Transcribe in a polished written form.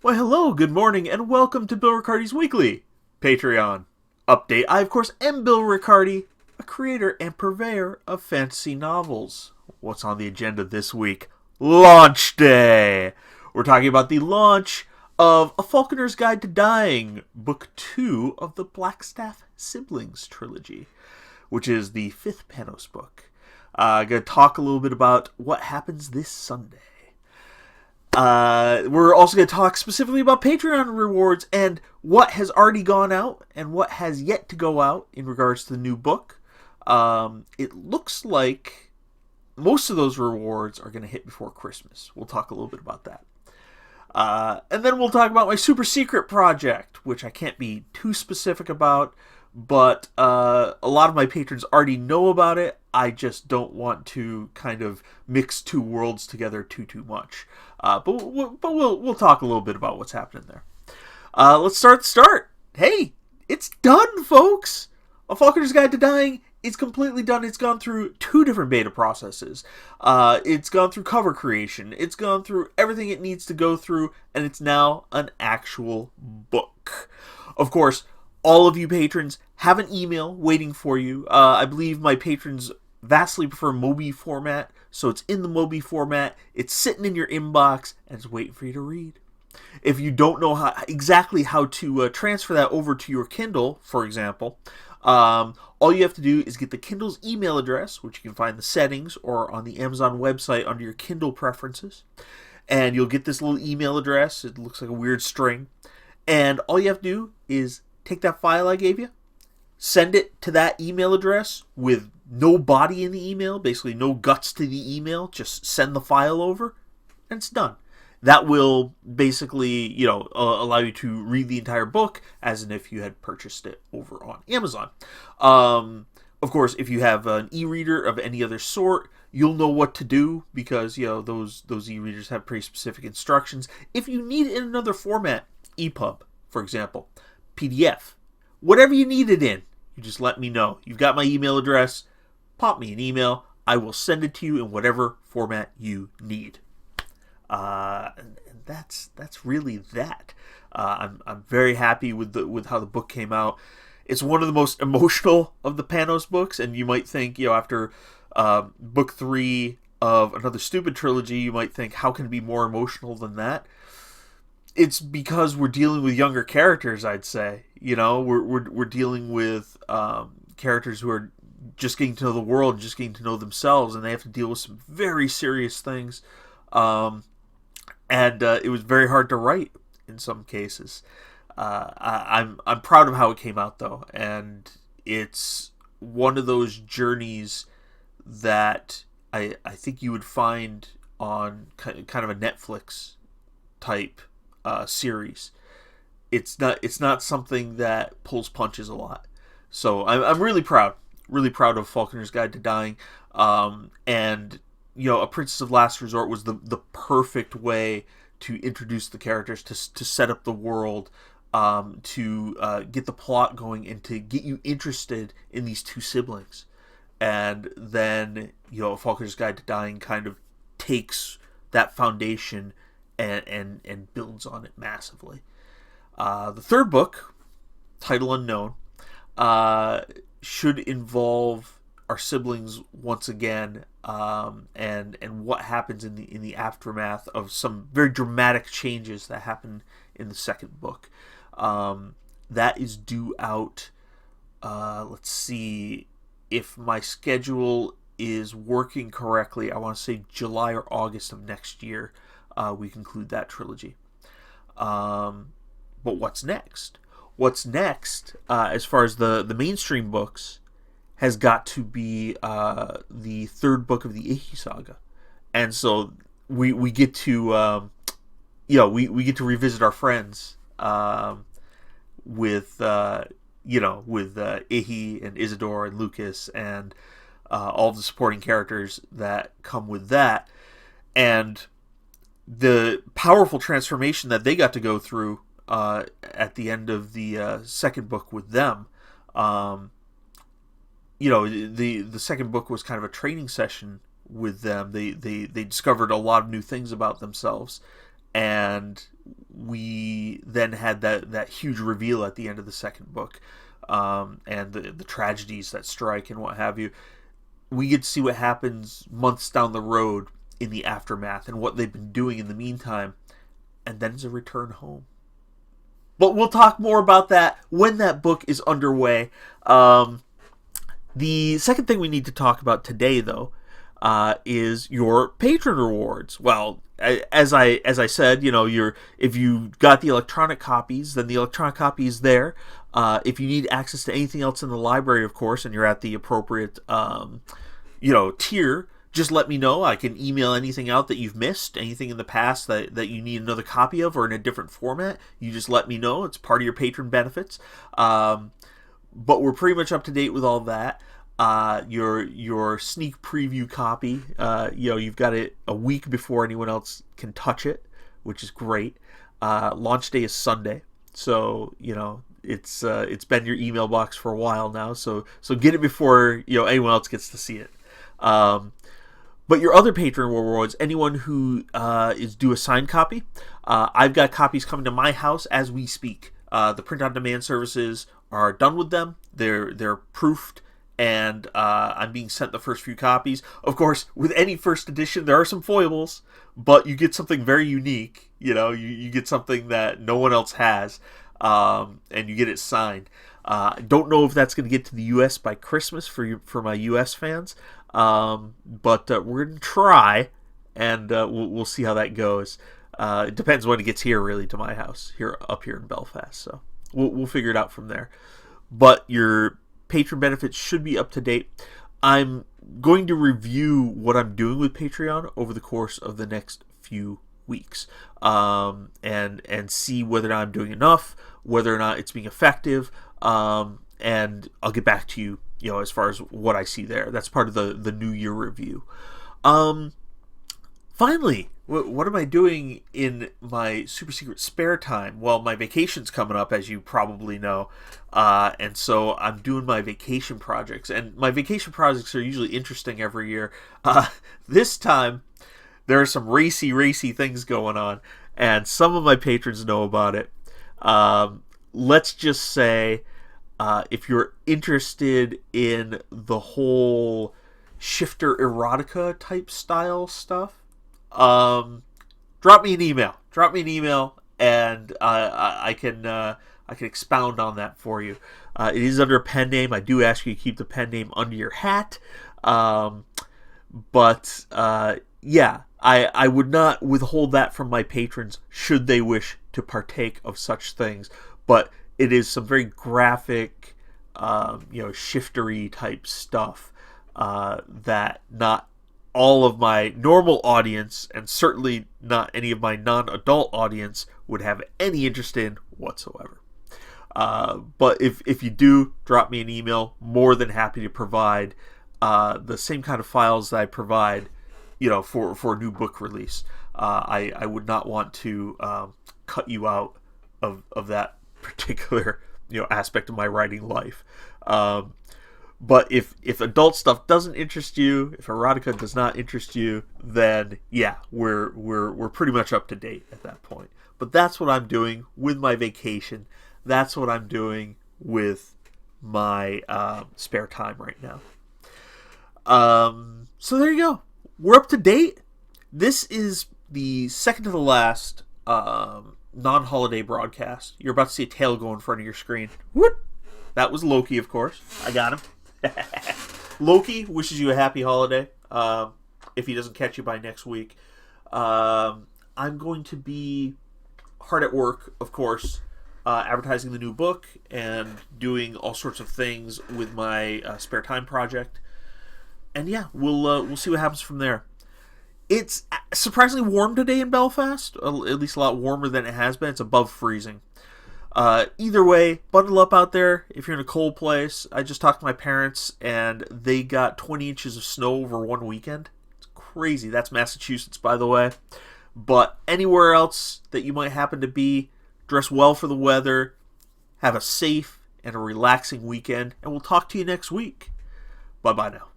Well, hello, good morning, and welcome to Bill Riccardi's Weekly Patreon update. I, of course, am Bill Riccardi, a creator and purveyor of fantasy novels. What's on the agenda this week? Launch Day! We're talking about the launch of A Falconer's Guide to Dying, Book 2 of the Blackstaff Siblings trilogy, which is the fifth Panos book. I'm going to talk a little bit about what happens this Sunday. We're also going to talk specifically about Patreon rewards and what has already gone out and what has yet to go out in regards to the new book. It looks like most of those rewards are going to hit before Christmas. We'll talk a little bit about that. And then we'll talk about my super secret project, which I can't be too specific about, but a lot of my patrons already know about it. I just don't want to kind of mix two worlds together too much. But we'll talk a little bit about what's happening there. Let's start. Hey, it's done, folks. A Falconer's Guide to Dying is completely done. It's gone through two different beta processes. It's gone through cover creation. It's gone through everything it needs to go through, and it's now an actual book. Of course, all of you patrons have an email waiting for you. I believe my patrons vastly prefer Mobi format, so it's in the Mobi format. It's sitting in your inbox, and it's waiting for you to read. If you don't know exactly how to transfer that over to your Kindle, for example, all you have to do is get the Kindle's email address, which you can find in the settings or on the Amazon website under your Kindle preferences. And you'll get this little email address. It looks like a weird string. And all you have to do is take that file I gave you, send it to that email address with no body in the email, basically no guts to the email, just send the file over, and it's done. That will basically, allow you to read the entire book as if you had purchased it over on Amazon. Of course, if you have an e-reader of any other sort, you'll know what to do because, those e-readers have pretty specific instructions. If you need it in another format, EPUB, for example, PDF, whatever you need it in, you just let me know. You've got my email address. Pop me an email. I will send it to you in whatever format you need. And that's really that. I'm very happy with how the book came out. It's one of the most emotional of the Panos books, and you might think, after book 3 of Another Stupid Trilogy, you might think, how can it be more emotional than that? It's because we're dealing with younger characters, I'd say. We're dealing with characters who are just getting to know the world, just getting to know themselves, and they have to deal with some very serious things. And it was very hard to write in some cases. I'm proud of how it came out, though, and it's one of those journeys that I think you would find on kind of a Netflix type series. It's not something that pulls punches a lot. So I'm really proud of Falconer's Guide to Dying, and A Princess of Last Resort was the perfect way to introduce the characters, to set up the world, to get the plot going, and to get you interested in these two siblings. And then, Falconer's Guide to Dying kind of takes that foundation and builds on it massively. The third book, title unknown, should involve our siblings once again, and what happens in the aftermath of some very dramatic changes that happen in the second book. That is due out. Let's see if my schedule is working correctly. I want to say July or August of next year. We conclude that trilogy. But what's next? What's next, as far as the mainstream books, has got to be the third book of the Ihi saga, and so we get to we get to revisit our friends with Ihi and Isidore and Lucas and all the supporting characters that come with that, and the powerful transformation that they got to go through at the end of the second book with them. The second book was kind of a training session with them. They discovered a lot of new things about themselves, and we then had that huge reveal at the end of the second book, and the tragedies that strike and what have you. We get to see what happens months down the road in the aftermath and what they've been doing in the meantime, and then it's a return home. But we'll talk more about that when that book is underway. The second thing we need to talk about today, though, is your patron rewards. Well, as I said, if you got the electronic copies, then the electronic copy is there. If you need access to anything else in the library, of course, and you're at the appropriate tier, just let me know. I can email anything out that you've missed, anything in the past that you need another copy of or in a different format. You just let me know. It's part of your patron benefits. But we're pretty much up to date with all that. Your sneak preview copy, you've got it a week before anyone else can touch it, which is great. Launch day is Sunday, so it's been your email box for a while now. So get it before anyone else gets to see it. But your other patron rewards, anyone who is due a signed copy, I've got copies coming to my house as we speak. The print-on-demand services are done with them. They're proofed, and I'm being sent the first few copies. Of course, with any first edition, there are some foibles, but you get something very unique. You get something that no one else has, and you get it signed. Don't know if that's going to get to the U.S. by Christmas for my U.S. fans. But we're going to try, and we'll see how that goes. It depends when it gets here, really, to my house, up here in Belfast. So we'll figure it out from there. But your patron benefits should be up to date. I'm going to review what I'm doing with Patreon over the course of the next few weeks, and see whether or not I'm doing enough, whether or not it's being effective, and I'll get back to you, as far as what I see there. That's part of the New Year review. Finally, what am I doing in my super secret spare time? Well, my vacation's coming up, as you probably know, and so I'm doing my vacation projects. And my vacation projects are usually interesting every year. This time, there are some racy things going on, and some of my patrons know about it. Let's just say, if you're interested in the whole shifter erotica type style stuff, drop me an email, and I can expound on that for you. It is under a pen name. I do ask you to keep the pen name under your hat, but I would not withhold that from my patrons should they wish to partake of such things. But it is some very graphic, shiftery type stuff that not all of my normal audience, and certainly not any of my non-adult audience, would have any interest in whatsoever. But if you do, drop me an email. More than happy to provide the same kind of files that I provide, for a new book release. I would not want to cut you out of that particular aspect of my writing life. But if adult stuff doesn't interest you, if erotica does not interest you, then we're pretty much up to date at that point. But that's what I'm doing with my vacation. That's what I'm doing with my spare time right now. So there you go. We're up to date. This is the second to the last non-holiday broadcast. You're about to see a tail go in front of your screen. Whoop! That was Loki, of course. I got him. Loki wishes you a happy holiday. If he doesn't catch you by next week. I'm going to be hard at work, of course, advertising the new book and doing all sorts of things with my spare time project. And we'll see what happens from there. It's surprisingly warm today in Belfast, at least a lot warmer than it has been. It's above freezing. Either way, bundle up out there if you're in a cold place. I just talked to my parents, and they got 20 inches of snow over one weekend. It's crazy. That's Massachusetts, by the way. But anywhere else that you might happen to be, dress well for the weather, have a safe and a relaxing weekend, and we'll talk to you next week. Bye-bye now.